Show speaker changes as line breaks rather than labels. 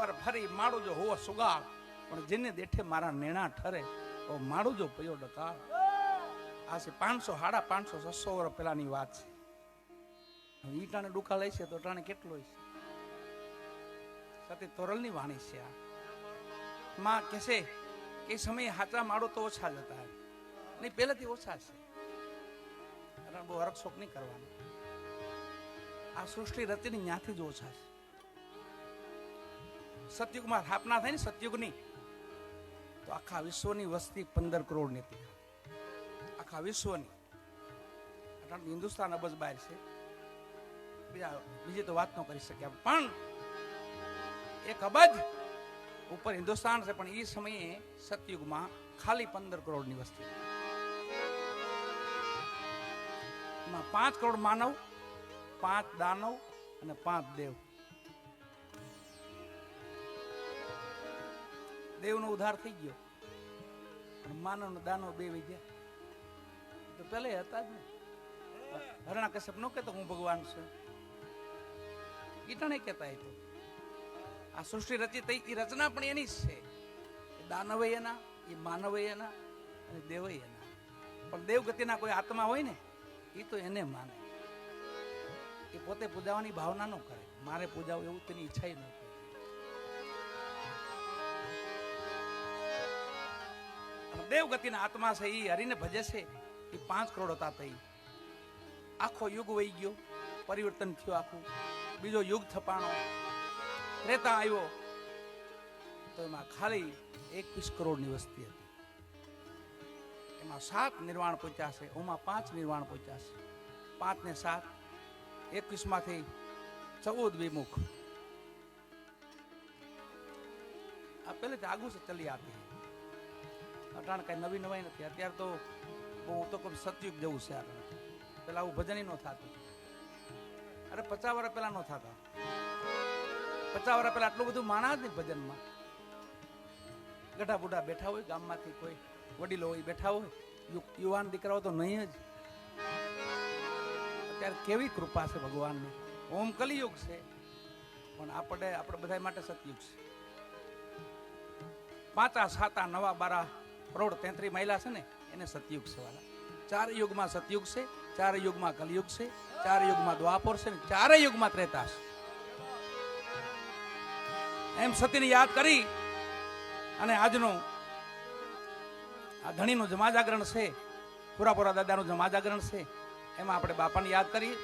ફર ફરી માડું જો હોવો સુગાળ, પણ જેને દેઠે મારા નેણા ઠરે ઓ માડું જો પયો ડકાળ. આ છે 500, 550, 600 વર્ષ પહેલાની વાત છે. ઈ ટાણે ડુકા લઈ છે તો ટાણે કેટલો છે. સતી તોરલની વાણી છે આ. માં કહેશે કે સમયે હાચા માડો તો ઓછા જ હતા, નહીં પહેલેથી ઓછા છે. બહુ હરકશોક નહીં કરવાનો. આ સૃષ્ટિ રચીની ન્યાથી જ ઓછા છે. સતયુગમાં સ્થાપના થાય ને સતયુગની, તો આખા વિશ્વની વસ્તી 15 કરોડની હતી. આખા વિશ્વની. હિન્દુસ્તાન અબજ બહાર છે, બીજી તો વાત ન કરી શક્યા, પણ 1 અબજ ઉપર હિન્દુસ્તાન છે. પણ એ સમયે સતયુગમાં ખાલી 15 કરોડની વસ્તી. 5 કરોડ માનવ, 5 દાનવ અને 5 દેવ. દેવનો ઉદ્ધાર થઈ ગયો, માનવ નો દાનવ 2 વઈ ગયા. તો પેલે હતા જ ને. હરણા કશ્યપ નો કહેતો હું ભગવાન છું, ઈટાણે કહેતા. એ તો આ સૃષ્ટિ રચી થઈ, એ રચના પણ એની જ છે. દાનવ એના, એ માનવ એના અને દેવ એના. પણ દેવ ગતિના કોઈ આત્મા હોય ને, એ તો એને માને. એ પોતે પૂજાવાની ભાવના ન કરે, મારે પૂજાવું એવું તેની ઈચ્છા ન કરે. દેવ ગતિના આત્મા છે, એ હરીને ભજે છે. એ 5 કરોડ હતા. તો આખો યુગ વહી ગયો, પરિવર્તન થયું આખું. બીજો યુગ થપાણો, ત્રેતા આવ્યો, તો એમાં ખાલી 21 કરોડની વસ્તી હતી. એમાં 7 નિર્વાણ પહોંચ્યા છે, ઓમાં 5 નિર્વાણ પહોંચ્યા છે. 5 ને 7, 21 માંથી 14 વિમુખ. આ પહેલેથી આગું છે ચલી આતી. અટાણ કઈ નવી નવાઈ નથી. અત્યારે તો બહુ તો કોઈ સતયુગ જેવું છે. પેલા આવું ભજન ન થતું. અરે 50 વર્ષ પહેલા ન થતા. 50 વર્ષ પહેલા આટલું બધું માણા જ નહીં ભજનમાં. ગઢા બુઢા બેઠા હોય, ગામમાંથી કોઈ વડીલો હોય બેઠા હોય, યુવાન દીકરાઓ તો નહીં જ. અત્યારે કેવી કૃપા છે ભગવાનની. ઓમ કલિયુગ છે, પણ આપણે બધા માટે સતયુગ છે. 5, 7, 9, 12 કરોડ 33 મહિલા છે ને, એને સતયુગ છે વાલા. 4 યુગમાં સતયુગ છે, 4 યુગમાં કલયુગ છે, 4 યુગમાં દ્વાપર છે, 4 યુગમાં ત્રેતા છે. એમ સતીને યાદ કરી અને આજનું આ ધણીનું જમા જાગરણ છે, પુરા દાદાનું જમા જાગરણ છે, એમાં આપણે બાપાને યાદ કરીએ.